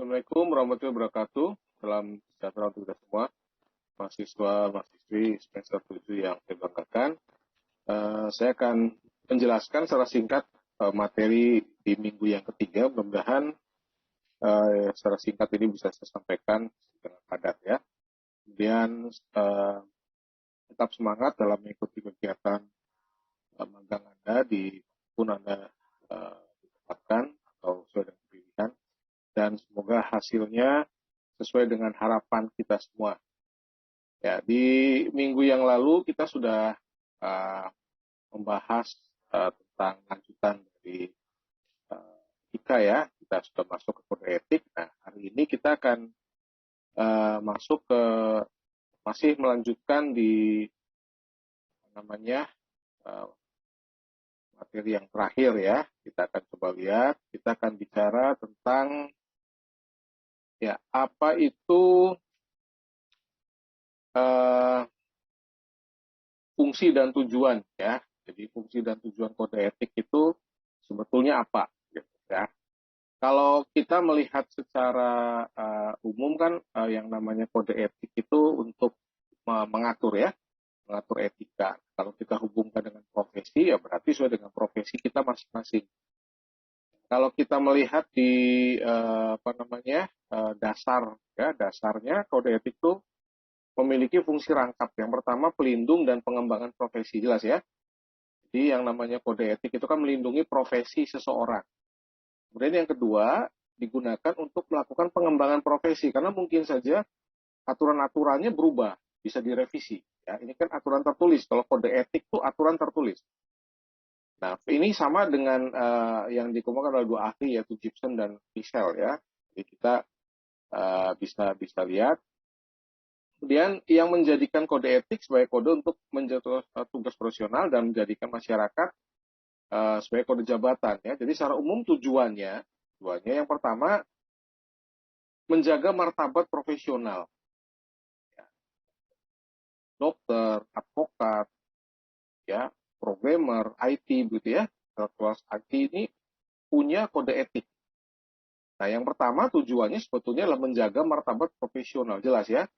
Assalamualaikum warahmatullahi wabarakatuh. Salam sejahtera untuk kita semua, mahasiswa, mahasiswi semester 7 yang saya banggakan. Saya akan menjelaskan secara singkat materi di minggu yang ketiga. Mudah-mudahan secara singkat ini bisa saya sampaikan dengan padat ya. Kemudian tetap semangat dalam mengikuti kegiatan magang Anda di pun Anda ditempatkan atau sesuai dengan pilihan. Dan semoga hasilnya sesuai dengan harapan kita semua. Ya, di minggu yang lalu kita sudah membahas tentang lanjutan dari etika ya. Kita sudah masuk ke kode etik. Nah, hari ini kita akan masuk ke masih melanjutkan di materi yang terakhir ya. Kita akan coba lihat. Kita akan bicara tentang ya apa itu fungsi dan tujuan ya. Jadi fungsi dan tujuan kode etik itu sebetulnya apa gitu ya. Kalau kita melihat secara umum kan yang namanya kode etik itu untuk mengatur ya, mengatur etika. Kalau kita hubungkan dengan profesi ya berarti sesuai dengan profesi kita masing-masing. Kalau kita melihat di dasar ya, dasarnya kode etik itu memiliki fungsi rangkap. Yang pertama pelindung dan pengembangan profesi, jelas ya. Jadi yang namanya kode etik itu kan melindungi profesi seseorang. Kemudian yang kedua digunakan untuk melakukan pengembangan profesi karena mungkin saja aturan-aturannya berubah, bisa direvisi. Ya, ini kan aturan tertulis. Kalau kode etik itu aturan tertulis. Nah, ini sama dengan yang dikemukakan oleh dua ahli yaitu Gibson dan Michel ya. Jadi kita bisa lihat. Kemudian yang menjadikan kode etik sebagai kode untuk menjatuhkan tugas profesional dan menjadikan masyarakat sebagai kode jabatan ya. Jadi secara umum tujuannya yang pertama menjaga martabat profesional. Ya. Dokter, advokat, ya, programmer, IT begitu ya. Kelas IT ini punya kode etik. Nah, yang pertama tujuannya sebetulnya adalah menjaga martabat profesional, jelas ya.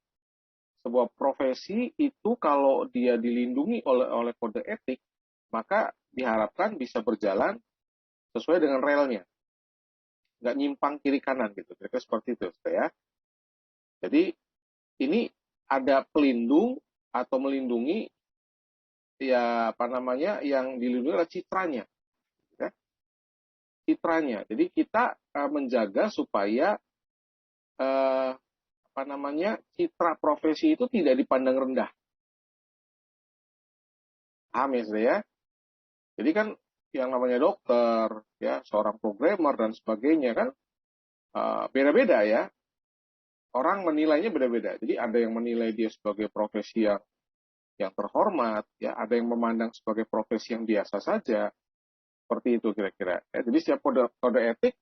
Sebuah profesi itu kalau dia dilindungi oleh kode etik, maka diharapkan bisa berjalan sesuai dengan relnya. Nggak nyimpang kiri kanan gitu. Kira-kira seperti itu ya. Jadi ini ada pelindung atau melindungi ya yang dilindungi adalah citranya. Ya. Citranya. Jadi kita menjaga supaya citra profesi itu tidak dipandang rendah. Paham ya saya? Jadi kan yang namanya dokter, ya seorang programmer dan sebagainya kan beda-beda ya. Orang menilainya beda-beda. Jadi ada yang menilai dia sebagai profesi yang terhormat, ya ada yang memandang sebagai profesi yang biasa saja. Seperti itu kira-kira. Ya, jadi setiap kode etik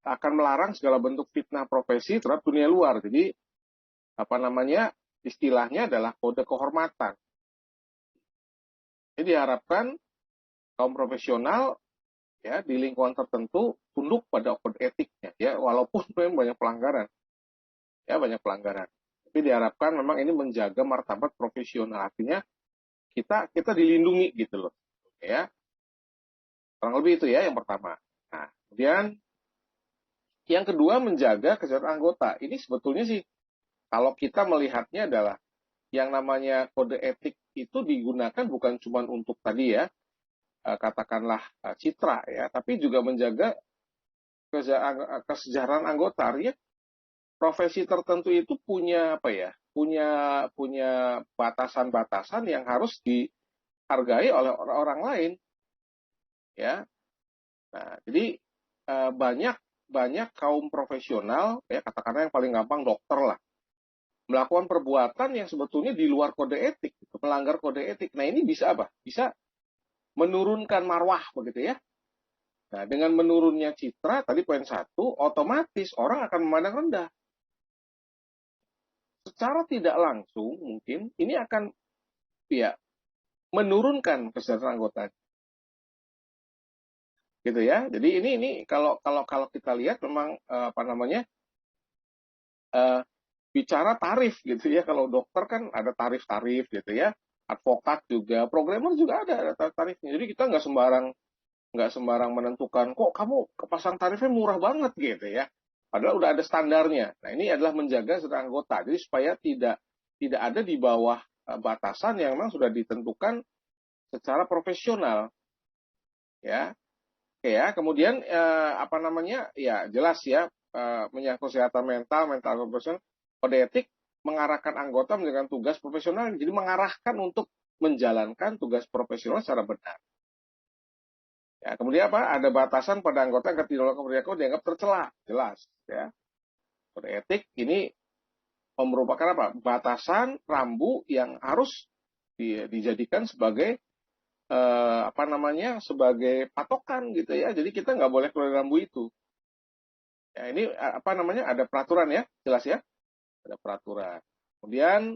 akan melarang segala bentuk fitnah profesi terhadap dunia luar. Jadi istilahnya adalah kode kehormatan. Jadi diharapkan kaum profesional ya di lingkungan tertentu tunduk pada kode etiknya ya walaupun memang banyak pelanggaran. Ya banyak pelanggaran. Tapi diharapkan memang ini menjaga martabat profesional. Artinya kita dilindungi gitu loh. Ya. Kurang lebih itu ya yang pertama. Nah, kemudian yang kedua menjaga kesejahteraan anggota. Ini sebetulnya sih kalau kita melihatnya adalah yang namanya kode etik itu digunakan bukan cuma untuk tadi ya, katakanlah citra ya, tapi juga menjaga kesejahteraan anggota. Artinya profesi tertentu itu punya punya batasan-batasan yang harus dihargai oleh orang lain. Ya. Nah, jadi banyak kaum profesional ya katakanlah yang paling gampang dokter lah melakukan perbuatan yang sebetulnya di luar kode etik, melanggar kode etik. Nah, ini bisa apa? Bisa menurunkan marwah begitu ya. Nah, dengan menurunnya citra tadi poin 1, otomatis orang akan memandang rendah. Secara tidak langsung mungkin ini akan ya menurunkan kesejahteraan anggota. Gitu ya. Jadi ini kalau kita lihat memang bicara tarif gitu ya. Kalau dokter kan ada tarif-tarif gitu ya. Advokat juga, programmer juga ada tarif-tarifnya. Jadi kita nggak sembarang menentukan kok kamu kepasang tarifnya murah banget gitu ya. Padahal udah ada standarnya. Nah, ini adalah menjaga seluruh anggota. Jadi supaya tidak ada di bawah batasan yang memang sudah ditentukan secara profesional ya. Oke ya. Kemudian apa namanya? Ya, jelas ya menyangkut kesehatan mental profesional, kode etik mengarahkan anggota menjalankan tugas profesional. Jadi mengarahkan untuk menjalankan tugas profesional secara benar. Ya, kemudian apa? Ada batasan pada anggota yang tidak melakukan perilaku dianggap tercela, jelas. Ya, kode etik ini merupakan apa? Batasan rambu yang harus dijadikan sebagai apa namanya? Sebagai patokan gitu ya. Jadi kita nggak boleh keluar rambu itu. Ya, ini apa namanya? Ada peraturan ya, jelas ya. Ada peraturan. Kemudian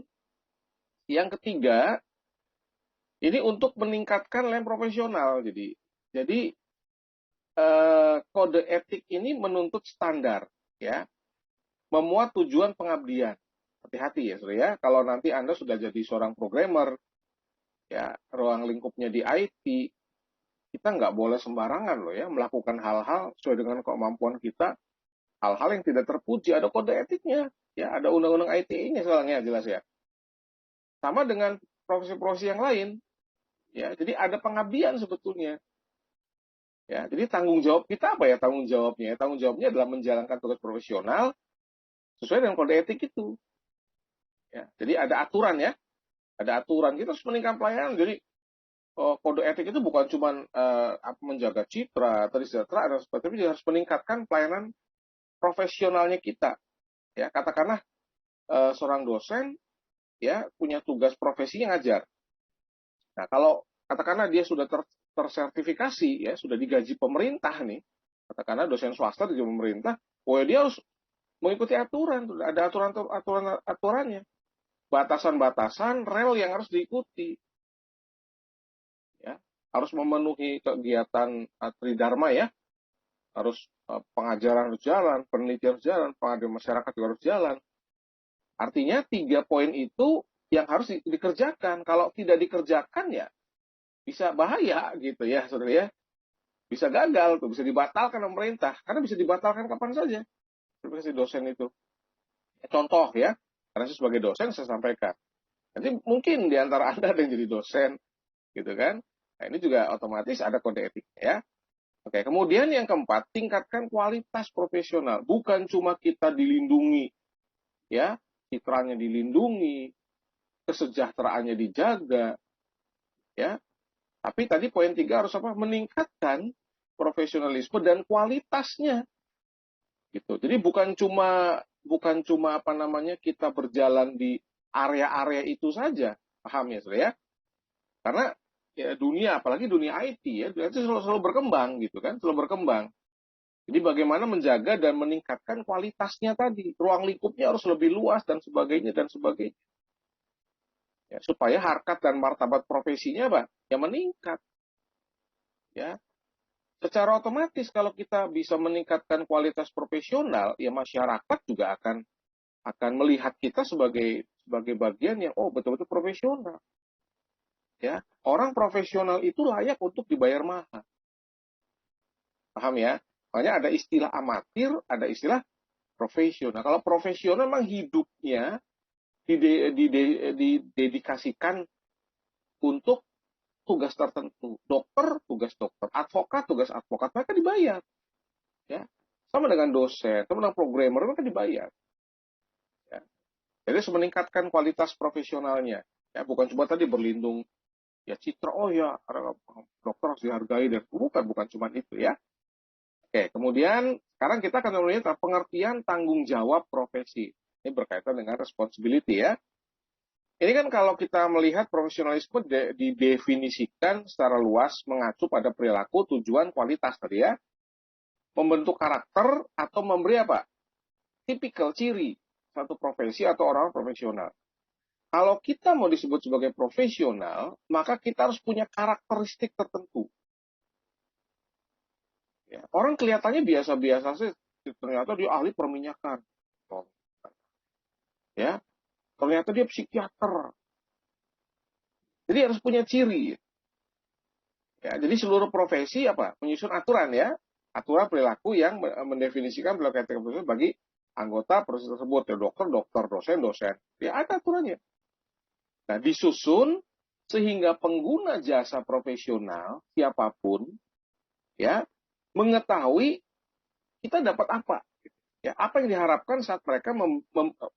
yang ketiga, ini untuk meningkatkan lem profesional. Jadi kode etik ini menuntut standar, ya, memuat tujuan pengabdian. Hati-hati ya, saudara ya. Kalau nanti Anda sudah jadi seorang programmer, ya, ruang lingkupnya di IT, kita nggak boleh sembarangan loh ya, melakukan hal-hal sesuai dengan kemampuan kita, hal-hal yang tidak terpuji, ada kode etiknya, ya, ada undang-undang ITE-nya sekarang ya, jelas ya. Sama dengan profesi-profesi yang lain, ya, jadi ada pengabdian sebetulnya. Ya, jadi tanggung jawab kita apa ya tanggung jawabnya? Tanggung jawabnya adalah menjalankan tugas profesional sesuai dengan kode etik itu. Ya, jadi ada aturan ya, ada aturan. Kita harus meningkatkan pelayanan. Jadi kode etik itu bukan cuma menjaga citra, kesejahteraan, tapi juga harus meningkatkan pelayanan profesionalnya kita. Ya, katakanlah seorang dosen ya punya tugas profesi yang ngajar. Nah, kalau katakanlah dia sudah tersertifikasi ya, sudah digaji pemerintah nih, katakanlah dosen swasta digaji pemerintah, oh ya dia harus mengikuti aturan, ada aturannya, batasan-batasan rel yang harus diikuti, ya, harus memenuhi kegiatan tridharma ya, harus pengajaran harus jalan, penelitian harus jalan, pengabdian masyarakat juga harus jalan. Artinya 3 poin itu yang harus dikerjakan. Kalau tidak dikerjakan ya bisa bahaya gitu ya, saudara ya. Bisa gagal tuh, bisa dibatalkan pemerintah. Karena bisa dibatalkan kapan saja. Seperti dosen itu. Contoh ya, karena saya sebagai dosen saya sampaikan. Nanti mungkin di antara Anda ada yang jadi dosen, gitu kan. Nah, ini juga otomatis ada kode etik ya. Oke, kemudian yang keempat, tingkatkan kualitas profesional. Bukan cuma kita dilindungi, ya, citranya dilindungi, kesejahteraannya dijaga, ya. Tapi tadi poin 3 harus apa? Meningkatkan profesionalisme dan kualitasnya. Gitu. Jadi bukan cuma apa namanya kita berjalan di area-area itu saja, paham ya, saudara ya? Karena ya dunia, apalagi dunia IT ya, dunia itu selalu berkembang gitu kan, selalu berkembang. Jadi bagaimana menjaga dan meningkatkan kualitasnya tadi, ruang lingkupnya harus lebih luas dan sebagainya dan sebagainya. Ya, supaya harkat dan martabat profesinya apa? Ya meningkat. Ya, secara otomatis kalau kita bisa meningkatkan kualitas profesional, ya masyarakat juga akan melihat kita sebagai bagian yang betul-betul profesional. Ya, orang profesional itu layak untuk dibayar mahal. Paham ya? Makanya ada istilah amatir, ada istilah profesional. Kalau profesional memang hidupnya didedikasikan untuk tugas tertentu. Dokter, tugas dokter. Advokat, tugas advokat. Mereka dibayar. Ya, sama dengan dosen, sama dengan programmer, mereka dibayar. Ya. Jadi harus meningkatkan kualitas profesionalnya. Ya, bukan cuma tadi berlindung ya citra, oh ya dokter harus dihargai dan bukan cuma itu ya. Oke, kemudian sekarang kita akan melihat pengertian tanggung jawab profesi. Ini berkaitan dengan responsibility ya. Ini kan kalau kita melihat profesionalisme didefinisikan secara luas mengacu pada perilaku, tujuan, kualitas tadi ya. Membentuk karakter atau memberi apa? Tipikal ciri satu profesi atau orang profesional. Kalau kita mau disebut sebagai profesional, maka kita harus punya karakteristik tertentu. Ya, orang kelihatannya biasa-biasa sih, ternyata dia ahli perminyakan. Ya, ternyata dia psikiater. Jadi harus punya ciri. Ya, jadi seluruh profesi menyusun aturan ya, aturan perilaku yang mendefinisikan perilaku etika profesional bagi anggota profesi tersebut, ya dokter, dosen. Ya ada aturannya. Nah, disusun sehingga pengguna jasa profesional siapapun ya mengetahui kita dapat apa. Ya, apa yang diharapkan saat mereka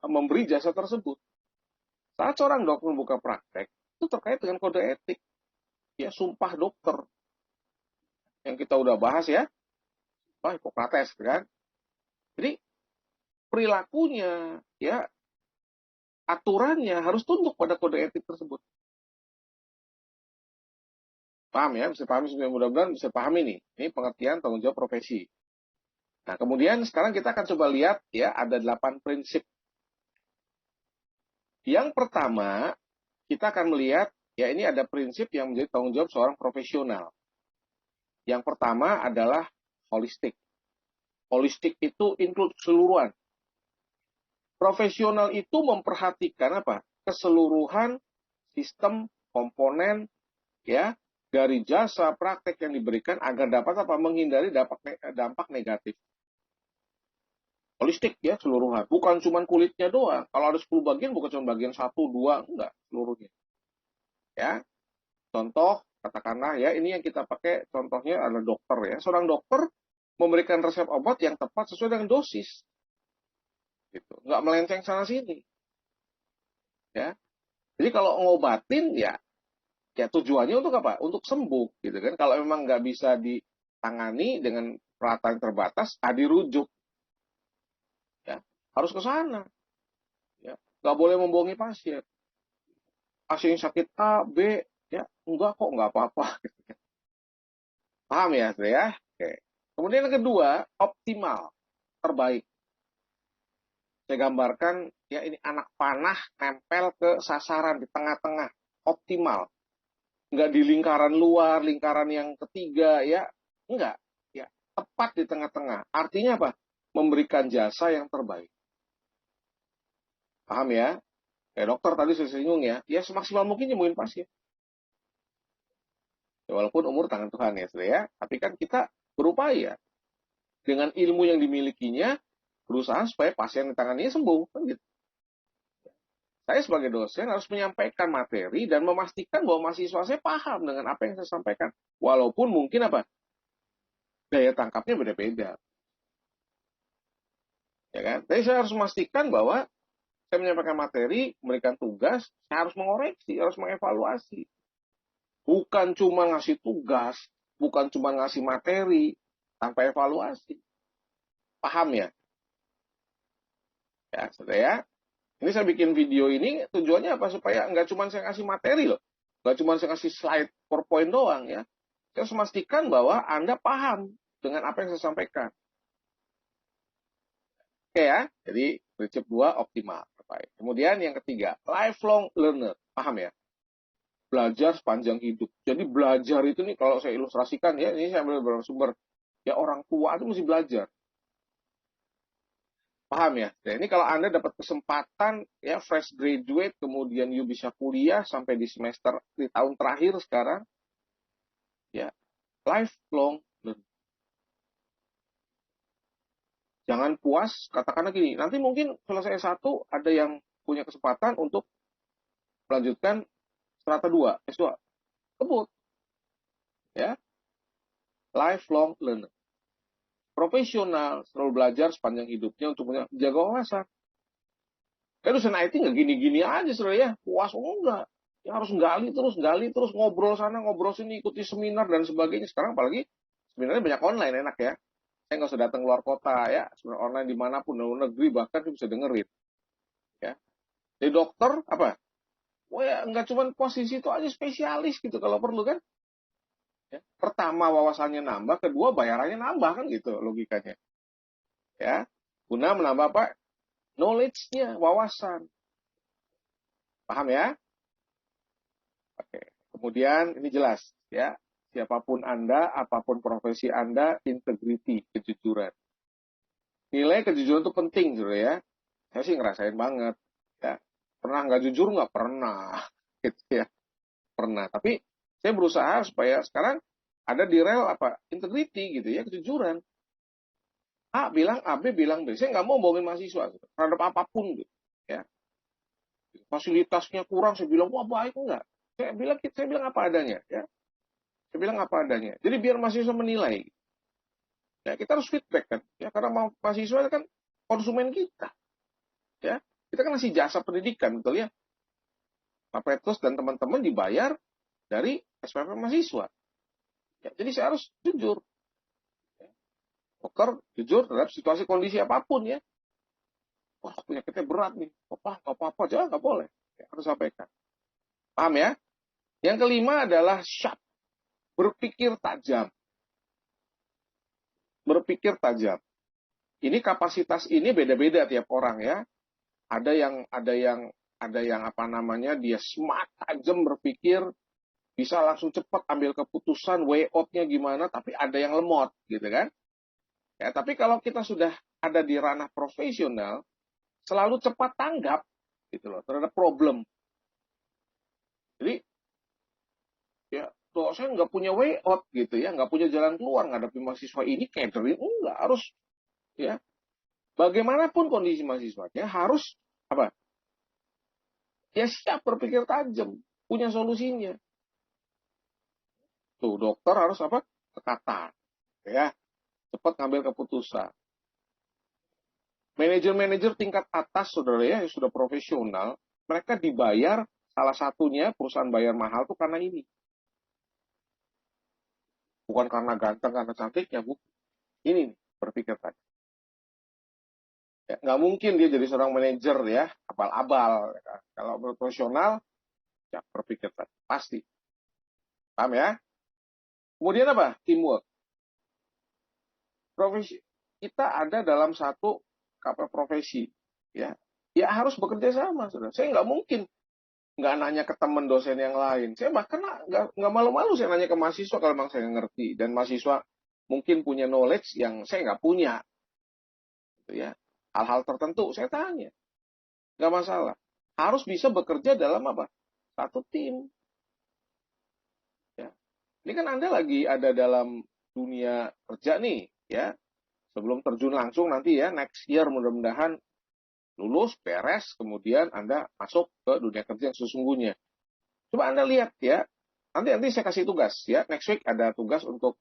memberi jasa tersebut. Saat seorang dokter membuka praktek, itu terkait dengan kode etik. Ya, sumpah dokter. Yang kita udah bahas ya, Hipokrates kan. Jadi perilakunya, ya aturannya harus tunduk pada kode etik tersebut. Paham ya? Bisa pahami, mudah-mudahan bisa pahami nih. Ini pengertian tanggung jawab profesi. Nah, kemudian sekarang kita akan coba lihat ya, ada 8 prinsip. Yang pertama, kita akan melihat ya ini ada prinsip yang menjadi tanggung jawab seorang profesional. Yang pertama adalah holistik. Holistik itu include keseluruhan. Profesional itu memperhatikan keseluruhan sistem, komponen, ya, dari jasa praktek yang diberikan agar dapat menghindari dampak negatif. Holistik ya, keseluruhan. Bukan cuma kulitnya doang. Kalau ada 10 bagian, bukan cuma bagian 1, 2, enggak, seluruhnya. Ya, contoh, katakanlah ya, ini yang kita pakai, contohnya adalah dokter ya. Seorang dokter memberikan resep obat yang tepat sesuai dengan dosis. Gitu. Nggak melenceng sana sini. Ya. Jadi kalau ngobatin ya tujuannya untuk apa? Untuk sembuh gitu kan. Kalau memang nggak bisa ditangani dengan peralatan terbatas, dirujuk. Ya, harus ke sana. Ya, nggak boleh membohongi pasien. Pasien sakit A, B, ya enggak kok, nggak apa-apa. Gitu. Paham ya, ya? Oke. Kemudian yang kedua, optimal, terbaik. Saya gambarkan ya ini anak panah nempel ke sasaran di tengah-tengah, optimal. Nggak di lingkaran luar, lingkaran yang ketiga ya, enggak. Ya, tepat di tengah-tengah. Artinya apa? Memberikan jasa yang terbaik. Paham ya? Kayak dokter tadi saya singgung ya, ya semaksimal mungkin nyembuhin pasien. Ya, walaupun umur tangan Tuhan ya, saudara ya. Tapi kan kita berupaya dengan ilmu yang dimilikinya berusaha supaya pasien di tangannya sembuh, kan gitu. Saya sebagai dosen harus menyampaikan materi dan memastikan bahwa mahasiswa saya paham dengan apa yang saya sampaikan. Walaupun mungkin daya tangkapnya beda-beda. Ya kan? Tapi saya harus memastikan bahwa saya menyampaikan materi, memberikan tugas, saya harus mengoreksi, harus mengevaluasi. Bukan cuma ngasih tugas, bukan cuma ngasih materi, tanpa evaluasi. Paham ya? Ya, saudara ya. Ini saya bikin video ini tujuannya apa? Supaya nggak cuma saya ngasih materi loh. Nggak cuma saya ngasih slide PowerPoint doang ya. Saya harus memastikan bahwa Anda paham dengan apa yang saya sampaikan. Oke ya, jadi prinsip 2 optimal. Kemudian yang ketiga, lifelong learner. Paham ya? Belajar sepanjang hidup. Jadi belajar itu nih kalau saya ilustrasikan ya, ini saya ambil beberapa sumber. Ya orang tua itu mesti belajar. Paham ya? Nah, ini kalau Anda dapat kesempatan ya fresh graduate, kemudian you bisa kuliah sampai di semester di tahun terakhir sekarang, ya lifelong learning. Jangan puas, katakanlah gini, nanti mungkin selesai satu ada yang punya kesempatan untuk melanjutkan strata 2, S2. Kebut. Ya. Lifelong learner. Profesional, selalu belajar sepanjang hidupnya untuk menjaga wawasan. Kan dosen IT nggak gini-gini aja saudara ya, puas enggak. Ya harus gali terus, ngobrol sana, ngobrol sini, ikuti seminar dan sebagainya. Sekarang apalagi sebenarnya banyak online, enak ya. Saya nggak usah datang keluar kota ya, seminar online dimanapun, luar negeri bahkan bisa dengerin. Ya. Jadi dokter wah ya, nggak cuma posisi itu aja, spesialis gitu kalau perlu kan. Ya. Pertama wawasannya nambah, kedua bayarannya nambah kan gitu logikanya. Ya, guna menambah knowledge-nya, wawasan. Paham ya? Oke. Kemudian ini jelas ya, siapapun Anda, apapun profesi Anda, integriti, kejujuran. Nilai kejujuran itu penting, saudara ya. Saya sih ngerasain banget. Pernah nggak jujur? Nggak pernah. Gitu ya. Pernah. Tapi saya berusaha supaya sekarang ada di rel apa? Integrity gitu ya, kejujuran. A bilang A, B bilang B. Saya nggak mau bohongin mahasiswa terhadap apapun gitu. Ya. Fasilitasnya kurang, saya bilang wah baik enggak. Saya bilang apa adanya. Ya. Saya bilang apa adanya. Jadi biar mahasiswa menilai. Ya, kita harus feedback kan. Ya, karena mahasiswa kan konsumen kita. Ya. Kita kan ngasih jasa pendidikan, betul ya. Pak Petrus dan teman-teman dibayar dari SPP mahasiswa. Ya, jadi saya harus jujur. Dokter jujur terhadap situasi kondisi apapun ya. Wah, penyakitnya berat nih. Apa-apa, jangan nggak boleh. Ya, harus sampaikan. Paham ya? Yang kelima adalah sharp. Berpikir tajam. Berpikir tajam. Ini kapasitas ini beda-beda tiap orang ya. Ada yang apa namanya, dia smart, tajam berpikir, bisa langsung cepat ambil keputusan, way out-nya gimana, tapi ada yang lemot gitu kan. Ya, tapi kalau kita sudah ada di ranah profesional, selalu cepat tanggap gitu loh terhadap problem. Jadi ya dosen nggak punya way out gitu ya, nggak punya jalan keluar ngadepin mahasiswa ini catering enggak, harus ya bagaimanapun kondisi mahasiswanya harus apa? Ya siap berpikir tajam, punya solusinya. Tuh dokter harus apa? Tekatan, ya cepat ngambil keputusan. Manajer-manajer tingkat atas, saudara ya, yang sudah profesional, mereka dibayar, salah satunya perusahaan bayar mahal tuh karena ini. Bukan karena ganteng, karena cantiknya, Bu. Ini nih, berpikir tadi. Ya, nggak mungkin dia jadi seorang manajer ya, abal-abal. Ya. Kalau profesional, ya berpikir tadi. Pasti. Paham ya? Kemudian apa? Teamwork. Profesi. Kita ada dalam satu profesi. Ya, ya harus bekerja sama, saudara. Saya nggak mungkin nggak nanya ke teman dosen yang lain. Saya bahkan nggak malu-malu saya nanya ke mahasiswa kalau memang saya ngerti. Dan mahasiswa mungkin punya knowledge yang saya nggak punya. Gitu ya. Hal-hal tertentu saya tanya. Nggak masalah. Harus bisa bekerja dalam apa? Satu tim. Ya. Ini kan Anda lagi ada dalam dunia kerja nih. Ya. Sebelum terjun langsung nanti ya, next year mudah-mudahan lulus, beres, kemudian Anda masuk ke dunia kerja yang sesungguhnya. Coba Anda lihat ya, nanti saya kasih tugas ya, next week ada tugas untuk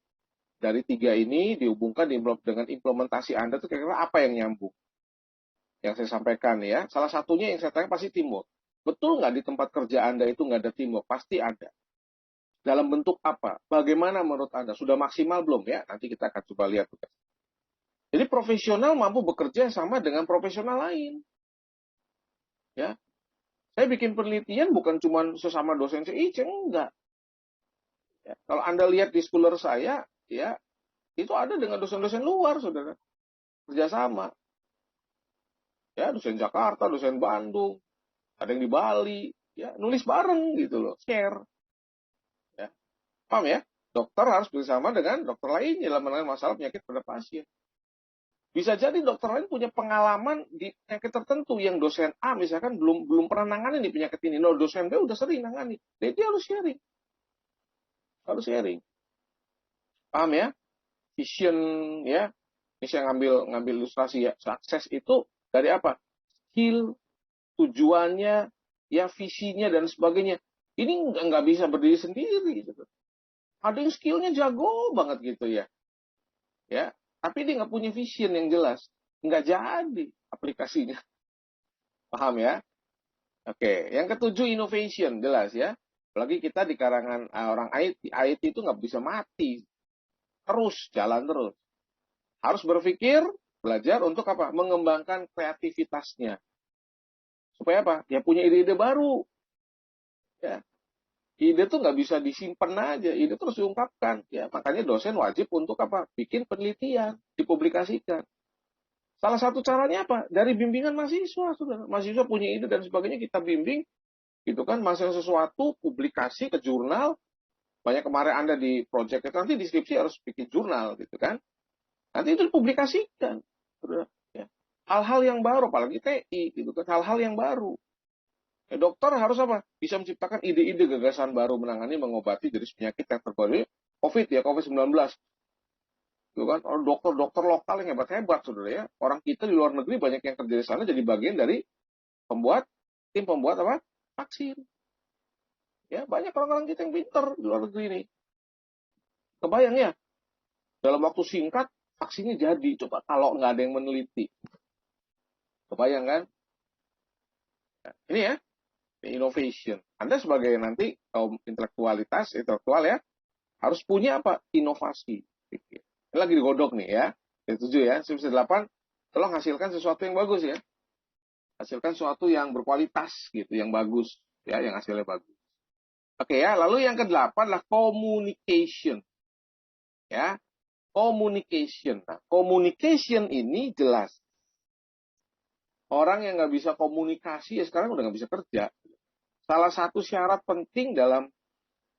dari 3 ini dihubungkan dengan implementasi Anda tuh kira-kira apa yang nyambung. Yang saya sampaikan ya, salah satunya yang saya tanya pasti teamwork. Betul nggak di tempat kerja Anda itu nggak ada teamwork? Pasti ada. Dalam bentuk apa? Bagaimana menurut Anda? Sudah maksimal belum ya? Nanti kita akan coba lihat tugas. Jadi profesional mampu bekerja sama dengan profesional lain. Ya, saya bikin penelitian bukan cuma sesama dosen CIC, enggak. Ya, kalau Anda lihat di schooler saya, ya itu ada dengan dosen-dosen luar, saudara. Kerjasama. Ya, dosen Jakarta, dosen Bandung, ada yang di Bali, ya nulis bareng gitu loh, share. Ya, paham ya? Dokter harus bersama dengan dokter lain dalam menangani masalah penyakit pada pasien. Bisa jadi dokter lain punya pengalaman di penyakit tertentu yang dosen A misalkan belum pernah nangani di penyakit ini. No, dosen B udah sering nangani. Jadi dia harus sharing. Harus sharing. Paham ya? Vision ya. Ini saya ngambil ilustrasi ya. Sukses itu dari apa? Skill, tujuannya, ya visinya dan sebagainya. Ini nggak bisa berdiri sendiri gitu. Ada yang skillnya jago banget gitu ya. Ya, tapi dia nggak punya vision yang jelas. Nggak jadi aplikasinya. Paham ya? Oke, yang ketujuh innovation, jelas ya. Apalagi kita di karangan orang IT itu nggak bisa mati. Terus, jalan terus. Harus berpikir, belajar untuk apa? Mengembangkan kreativitasnya. Supaya apa? Ya punya ide-ide baru. Ya. Ide tuh nggak bisa disimpan aja, ide terus diungkapkan. Ya, makanya dosen wajib untuk apa? Bikin penelitian, dipublikasikan. Salah satu caranya apa? Dari bimbingan mahasiswa, saudara. Mahasiswa punya ide dan sebagainya, kita bimbing, gitu kan, masuk sesuatu, publikasi ke jurnal. Banyak kemarin Anda di project itu, nanti di skripsi harus bikin jurnal, gitu kan. Nanti itu dipublikasikan. Ya. Hal-hal yang baru, apalagi TI, gitu kan, hal-hal yang baru. Dokter harus apa? Bisa menciptakan ide-ide gagasan baru menangani, mengobati jenis penyakit yang terjadi COVID ya, COVID-19. Itu kan dokter-dokter lokal yang hebat-hebat, saudara ya. Orang kita di luar negeri banyak yang kerja di sana jadi bagian dari tim pembuat apa? Vaksin. Ya, banyak orang-orang kita yang pinter di luar negeri ini. Kebayang ya, dalam waktu singkat vaksinnya jadi. Coba kalau nggak ada yang meneliti. Kebayang kan? Nah, ini ya, innovation. Anda sebagai nanti kaum intelektual ya, harus punya apa? Inovasi. Ini lagi digodok nih ya. Yang 7 ya, 8, tolong hasilkan sesuatu yang bagus ya. Hasilkan sesuatu yang berkualitas gitu, yang bagus ya, yang hasilnya bagus. Oke ya, lalu yang ke-8 adalah communication. Ya, communication. Nah, communication ini jelas. Orang yang nggak bisa komunikasi ya sekarang udah nggak bisa kerja. Salah satu syarat penting dalam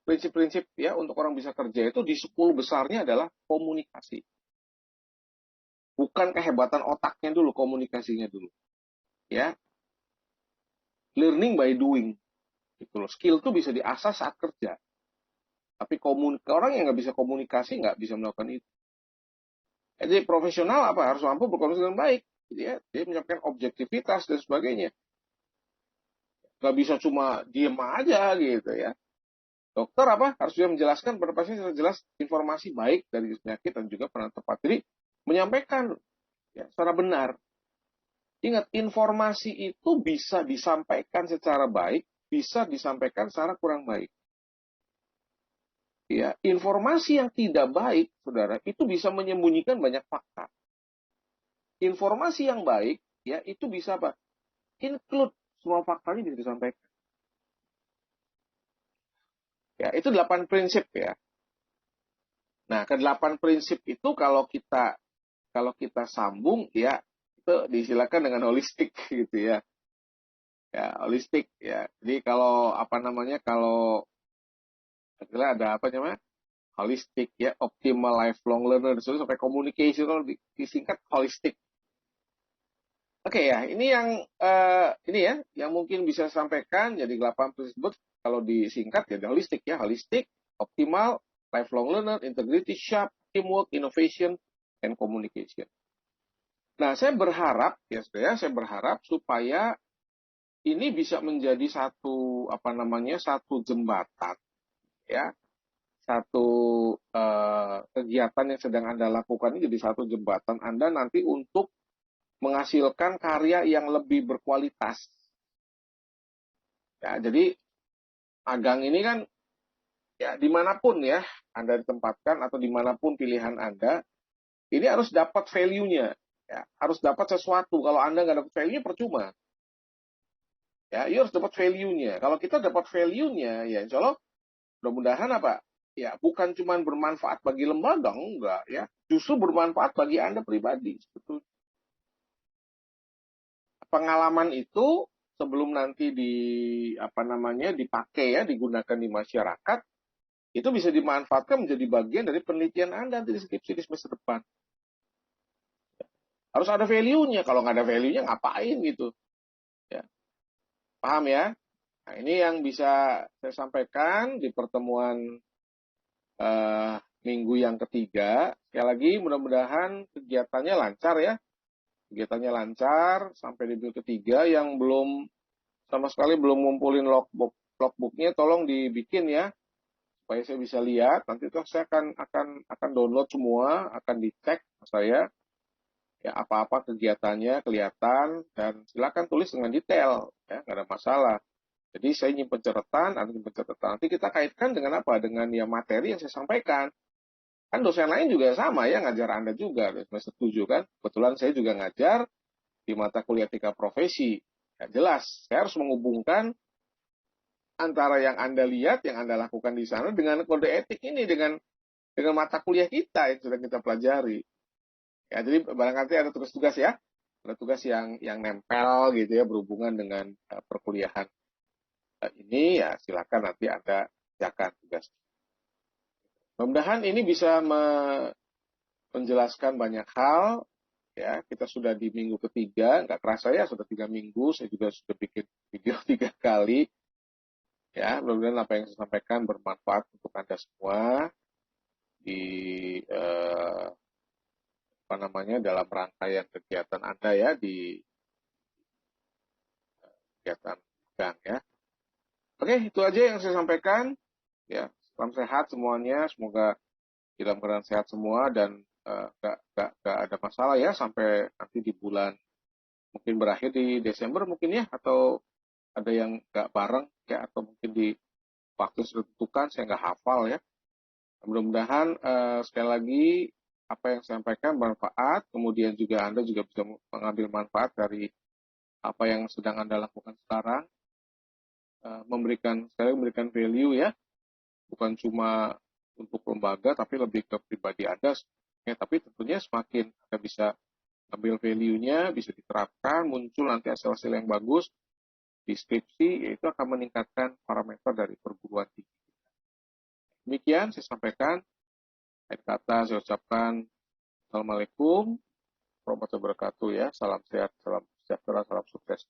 prinsip-prinsip ya untuk orang bisa kerja itu di 10 besarnya adalah komunikasi. Bukan kehebatan otaknya dulu, komunikasinya dulu. Ya. Learning by doing. Gitu loh. Skill itu bisa diasah saat kerja. Tapi orang yang nggak bisa komunikasi nggak bisa melakukan itu. Jadi profesional apa? Harus mampu berkomunikasi dengan baik. Gitu ya. Dia menyiapkan objektivitas dan sebagainya. Nggak bisa cuma diem aja gitu ya. Dokter apa? Harus juga menjelaskan pada pasien secara jelas informasi baik dari penyakit dan juga penanganan tepat. Jadi menyampaikan ya, secara benar. Ingat, informasi itu bisa disampaikan secara baik, bisa disampaikan secara kurang baik. Ya, informasi yang tidak baik, saudara, itu bisa menyembunyikan banyak fakta. Informasi yang baik, ya, itu bisa apa? Include semua faktanya bisa disampaikan. Ya, itu 8 prinsip ya. Nah, ke-8 prinsip itu kalau kita sambung ya itu disilakan dengan holistik gitu ya. Ya, holistik ya. Jadi kalau kalau ada apa namanya? Holistik ya, optimal lifelong learner sampai communication kalau disingkat holistik. Oke ya, ini yang mungkin bisa sampaikan jadi 8 prinsip kalau disingkat ya holistik ya, holistik, optimal, lifelong learner, integrity, sharp, teamwork, innovation, and communication. Nah, saya berharap supaya ini bisa menjadi satu jembatan ya, satu kegiatan yang sedang Anda lakukan ini jadi satu jembatan Anda nanti untuk menghasilkan karya yang lebih berkualitas. Ya, jadi magang ini kan ya dimanapun ya Anda ditempatkan atau dimanapun pilihan Anda, ini harus dapat value-nya. Ya, harus dapat sesuatu. Kalau Anda nggak dapat value, percuma. Ya, harus dapat value-nya. Kalau kita dapat value-nya, ya insya Allah mudah-mudahan apa? Ya, bukan cuma bermanfaat bagi lembaga, enggak ya. Justru bermanfaat bagi Anda pribadi. Betul. Pengalaman itu sebelum nanti dipakai ya, digunakan di masyarakat, itu bisa dimanfaatkan menjadi bagian dari penelitian Anda nanti di skripsi di semester depan. Harus ada value-nya. Kalau nggak ada value-nya, ngapain gitu. Ya. Paham ya? Nah, ini yang bisa saya sampaikan di pertemuan minggu yang ketiga. Sekali lagi, mudah-mudahan kegiatannya lancar ya. Kegiatannya lancar sampai di minggu ketiga. Yang sama sekali belum ngumpulin logbooknya, tolong dibikin ya. Supaya saya bisa lihat. Nanti itu saya akan download semua, akan dicek saya. Ya, apa-apa kegiatannya kelihatan dan silakan tulis dengan detail ya, nggak ada masalah. Jadi saya nyimpen catatan, nanti kita kaitkan dengan apa? Dengan ya materi yang saya sampaikan. Kan dosen lain juga sama ya, ngajar Anda juga semester 7 kan. Kebetulan saya juga ngajar di mata kuliah etika profesi. Ya, jelas, saya harus menghubungkan antara yang Anda lihat, yang Anda lakukan di sana dengan kode etik ini, dengan mata kuliah kita yang sudah kita pelajari. Ya, jadi barangkali ada tugas-tugas ya, ada tugas yang nempel gitu ya berhubungan dengan perkuliahan ini ya silakan nanti Anda kerjakan tugas. Mudah-mudahan ini bisa menjelaskan banyak hal Ya, kita sudah di minggu ketiga, nggak kerasa ya, sudah 3 minggu, saya juga sudah bikin video 3 kali. Ya, mudah-mudahan apa yang saya sampaikan bermanfaat untuk Anda semua di apa namanya dalam rangkaian kegiatan Anda ya di kegiatan gang ya. Oke, itu aja yang saya sampaikan. Ya, salam sehat semuanya. Semoga dalam keadaan sehat semua dan nggak ada masalah ya sampai nanti di bulan mungkin berakhir di Desember mungkin ya atau ada yang nggak bareng ya atau mungkin di waktu yang sudah ditentukan saya nggak hafal ya. Mudah-mudahan sekali lagi apa yang saya sampaikan bermanfaat, kemudian juga Anda juga bisa mengambil manfaat dari apa yang sedang Anda lakukan sekarang, memberikan value ya, bukan cuma untuk lembaga tapi lebih ke pribadi Anda. Ya, tapi tentunya semakin Anda bisa ambil value-nya, bisa diterapkan, muncul nanti hasil-hasil yang bagus di skripsi, yaitu akan meningkatkan parameter dari perguruan tinggi. Demikian saya sampaikan. Akhir kata saya ucapkan Assalamualaikum warahmatullahi wabarakatuh ya. Salam sehat, salam sejahtera, salam sukses.